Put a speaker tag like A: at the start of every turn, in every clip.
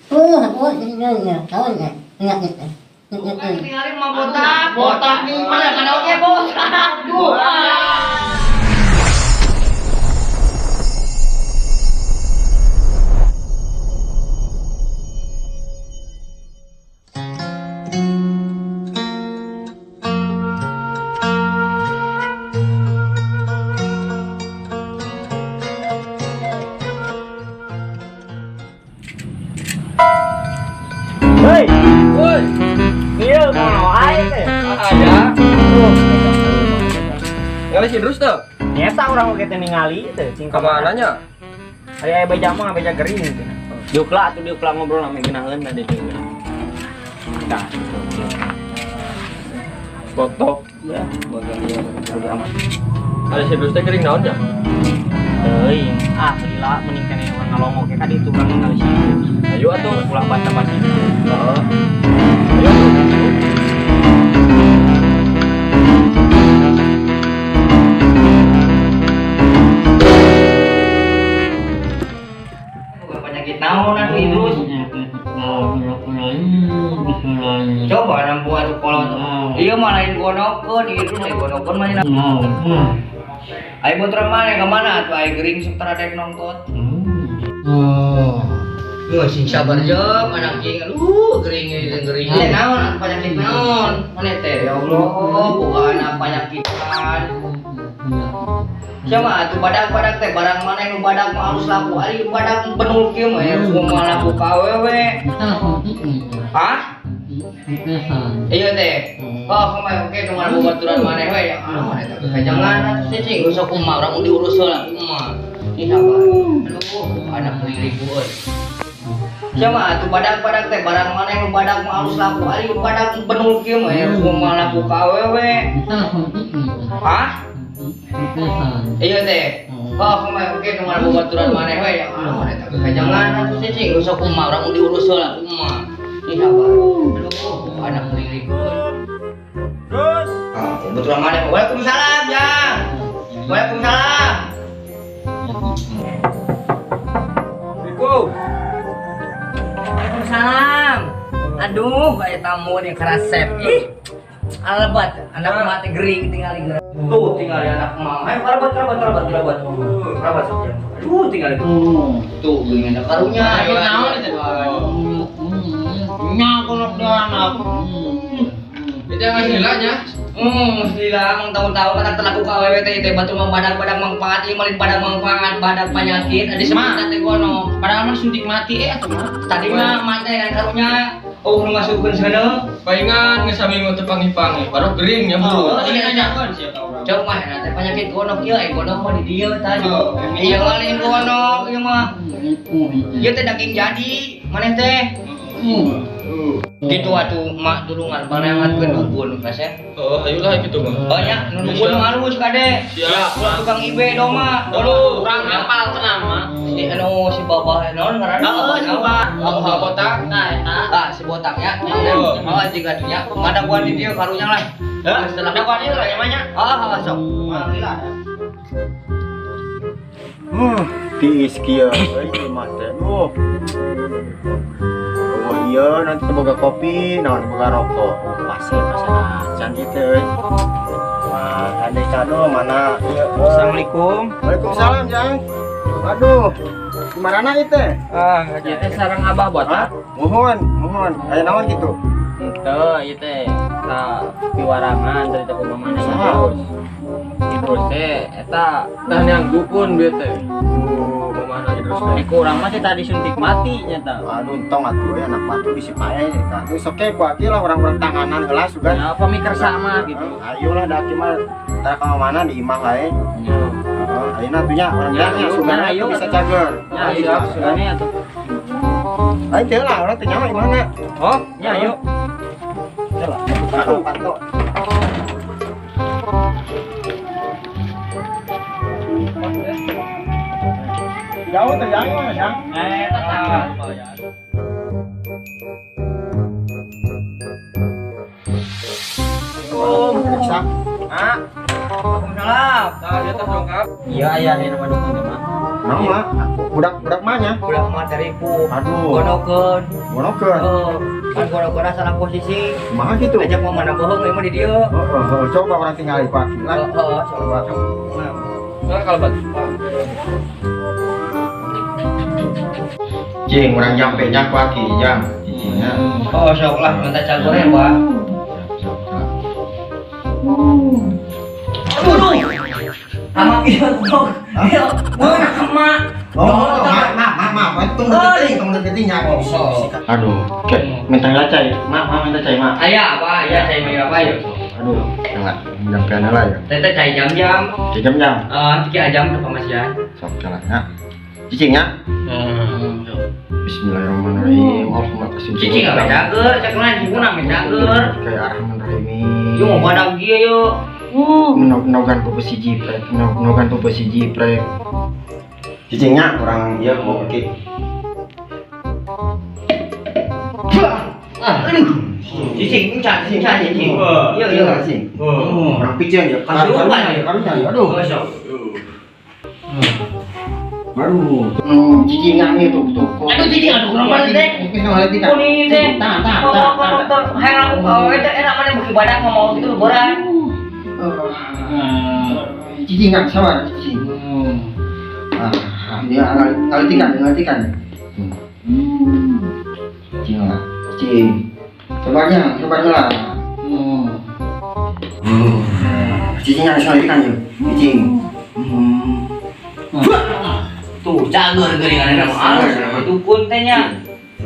A: Tinggalin mah botak nih mana oke botak.
B: Hei,
C: Woi,
B: iya mau aing teh.
C: ada. Ngali si terus tuh.
B: Nyata orang oke teh ningali teh cing
C: Kemananya?
B: Ari aya beja mah beja gering teh. Diukla atuh diukla ngobrol ame geunaheun tadi teh. Nah,
C: Foto.
B: ya, boga amat.
C: Ada si terus teh kering naonnya?
B: Teuing, lila mending keneh orang ngalongok ke ka ditu urang ningali si.
C: Ayo atuh.
B: Ulah baca-baca.
C: Heeh. Ayo atuh.
A: Bukan penyakit naon atuh Idrus. Coba nampu atuh kolot. Ieu mah lain gonokeun, Idrus lain gonokeun mah. Ai motor mana ke mana atuh ai gering sementara dek nongkot. Sing sabar jeuh anak jeung gering gering. Teh naon penyakit naon? Mana teh ya Allah, bukan penyakitan. Siapa atuh badak-badak teh barang mana nu badak mah halus laku ari badak penul kieu mah ya kumaha laku ka awewe. Hah? Iya teh. Oh, kumaha oke kumaha baturan maneh we. Mana teh kajangan cicing usah kumaha urang diurus heula kumaha. Ini sabar. Aduh, anak lirik euy. Siapa atuh badak-badak teh barang mana nu badak mah halus laku ari badak penul kieu mah ya kumaha laku ka awewe. Hah? Iya teh. Oh, kumaha oke kumaha baturan maneh we. Mana teh kajangan cicing usah kumaha urang diurus heula kumaha. Ini sabar. Aduh, anak lirik euy.
B: Terus
A: Kebetulan mana? Waalaikumsalam, Jang. Waalaikumsalam.
C: Assalamualaikum.
A: Waalaikumsalam. Aduh, kayak tamu yang kerasep. Ih, alabat, anak mati gering tinggal di gerak. Tuh, tinggal di anak mama. Ayo, kerabat. Kerabat saja. Aduh, tinggal di. Tuh, gini ada karunya. Ayo, naon itu? Nyakolok dia anak.
C: Itu yang ngasih
A: Silang tahu-tahu kata terlaku ka awewe teh teh batu mah badak manfaat ieu malin badak manfaat badak penyakit ada sebutna teh gono padahal mah suntik mati atuh mah tadi mah mate dan karunya nu masukkeun seuneu
C: palingan geus saminggu teu pangi-pangi, baru kering ya bro.
A: tadi nanyakeun siapa urang jauh mah teh penyakit gono ieu gono mah di dieu tadi ieu malin gono ieu mah ieu teh daging jadi maneh teh gitu atuh mak tulungan barengatkeun dukun kasih.
C: Oh, ayolah gitu mah.
A: Oh nya, nu dukun mah halus kade.
C: Siap.
A: Ulah tukang ibe doma.
C: Aduh,
A: urang hafal tenang mah. Si si babah naon ngaranna?
B: si babah.
A: Oh, botak.
B: nah eta
A: Si botak ya.
C: Oh.
A: Oh, jiga nya. Mada gua di dieu karunya lah. Setelah
B: ada kualitas lah namanya.
A: sok. Alhamdulillah.
D: Tiis kieu euy mah teh. Oh iya nanti boga kopi, naon boga rokok. Pasir acan ieu teh euy. Wah, ade kado mana ieu?
B: Assalamualaikum.
D: Waalaikumsalam, Jang. Aduh. Gimana ieu teh?
B: Ieu teh sareng Abah botak.
D: Mohon. Aya naon gitu?
B: Henteu, ieu teh piwarangan dari teh pemamana terus. Terus teh eta tah yang dukun bieu teh.
C: Pemana terus teh.
B: Di kurang mah teh tadi suntik mati nya tah.
D: Aduh, entong atuh ya anak batu bisi pae kan. Geus oke gua ge lah orang-orang tanganan heula sugan.
B: Ya pemikir sama gitu.
D: Ayolah da kieu mah tara ka mana di imah wae.
B: Ya.
D: Ayeuna tuh nya orang
B: Ya,
D: nya
B: ayo,
D: sugan
B: ayo.
D: bisa cager.
B: Ya, siap sugane atuh.
D: Ayo teh lah orang teh nyawa di mana?
B: Oh, ya yuk.
D: Coba pantau. Jauh tuh yang mana ya?
B: Tetangga.
D: Bisa.
A: Waalaikumsalam.
C: Nah, dia teh dongkap.
B: Iya, aya aya nama dukun teh mah.
D: Nama budak mahnya.
A: Budak mah tariku.
D: Aduh.
A: Gonokeun.
D: Gonokeun.
A: Kan gonokeun salah posisi.
D: Kumaha gitu?
A: Ajak mau mana bohong emang di dieu.
D: Coba orang tinggal di pagi lah.
A: Coba.
B: Nah, kalau bat.
D: Cing, orang nyampe nya pagi jam. Cingnya.
A: Oh, sok lah minta cagur ya, Pak. Aduh. Ama iya, dok. Iya, mana ama?
D: Maaf, tunggu deketingnya. Aduh, kayak minta cai, minta cai, mak.
A: Ayah apa? Ayah saya mau apa ya?
D: Aduh, jangan nyampean lah ya.
A: Tete cai jam-jam.
D: Jam-jam.
A: 3 jam ke pemasian.
D: Sok jalan ya. Cicingnya. Bismillahirrahmanirrahim. Allahumma kasih.
A: Cici nggak menjager, cek lain cipu nang menjager.
D: Kayak Ar-Rahmanirrahim.
A: Yo mau badak dia yo.
D: Nogan pupu siji prek, nogan pupu siji prek. Cicingnya orang ya mau oke.
A: Cici, cici. Iya, iya.
D: Orang pijen ya. Karunya ya. Aduh. Aduh. Cicingnya itu tuh.
A: Aduh cici aduh kurang banget deh.
D: Mungkin hal tidak.
A: Kuning deh. Hayang aku kau itu enak mana bagi badak mau gitu boran.
D: Cicingnya sabar cicing. Dia ngalitikan. Cicing. Cobarnya lah. Cicingnya ngalitikan ya. Cicing.
A: Tuh cager geringan ada halus. Itu pun tehnya.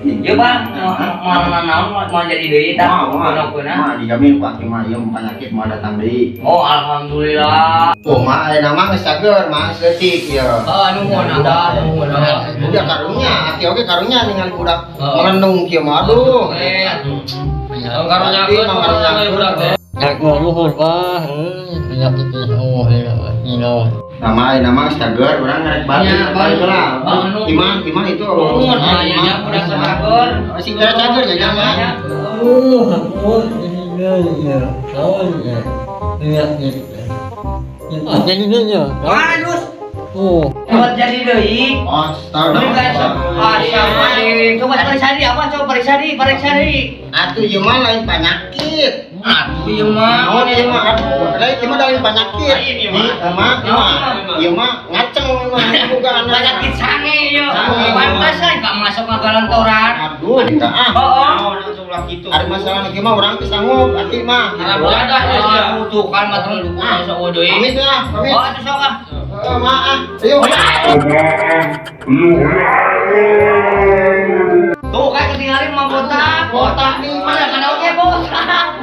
A: Ya bang, mau jadi deui tah.
D: Mah dijamin Pak Cuma ieu penyakit mau datang deui.
A: Oh alhamdulillah.
D: Oh mah nama geus cager, mah leutik ya.
A: Anu mau nada,
D: Budak karunya, aki oge karunya ningali budak merenung kieu mah aduh.
C: Karunya budak teh.
D: Nama cager urang ngarek balik lah. Iman itu
A: Ayahnya udah cager.
D: Sing cager ya mah.
A: Aduh. Buat jadi deui. Coba periksa apa? Coba periksa di.
D: Atuh ieu mah lain penyakit.
A: Atuh ieu mah.
D: Naon ieu mah? Lain ieu mah lain penyakit. Ieu mah ngaceng mah bukan
A: Penyakit sange ieu. Pantes enggak masuk ke galantoran.
D: Aduh, enggak ah.
A: Heeh.
D: Langsung lah gitu. Ada masalah ieu mah urang teh sanggup ati mah.
A: Tuh kan mah terus sok deui.
D: Pamit lah, pamit.
A: Oh, itu sok ah.
D: Maaf. Ayo.
A: Tuh kan ketinggalin mah botak nih mana oke botak.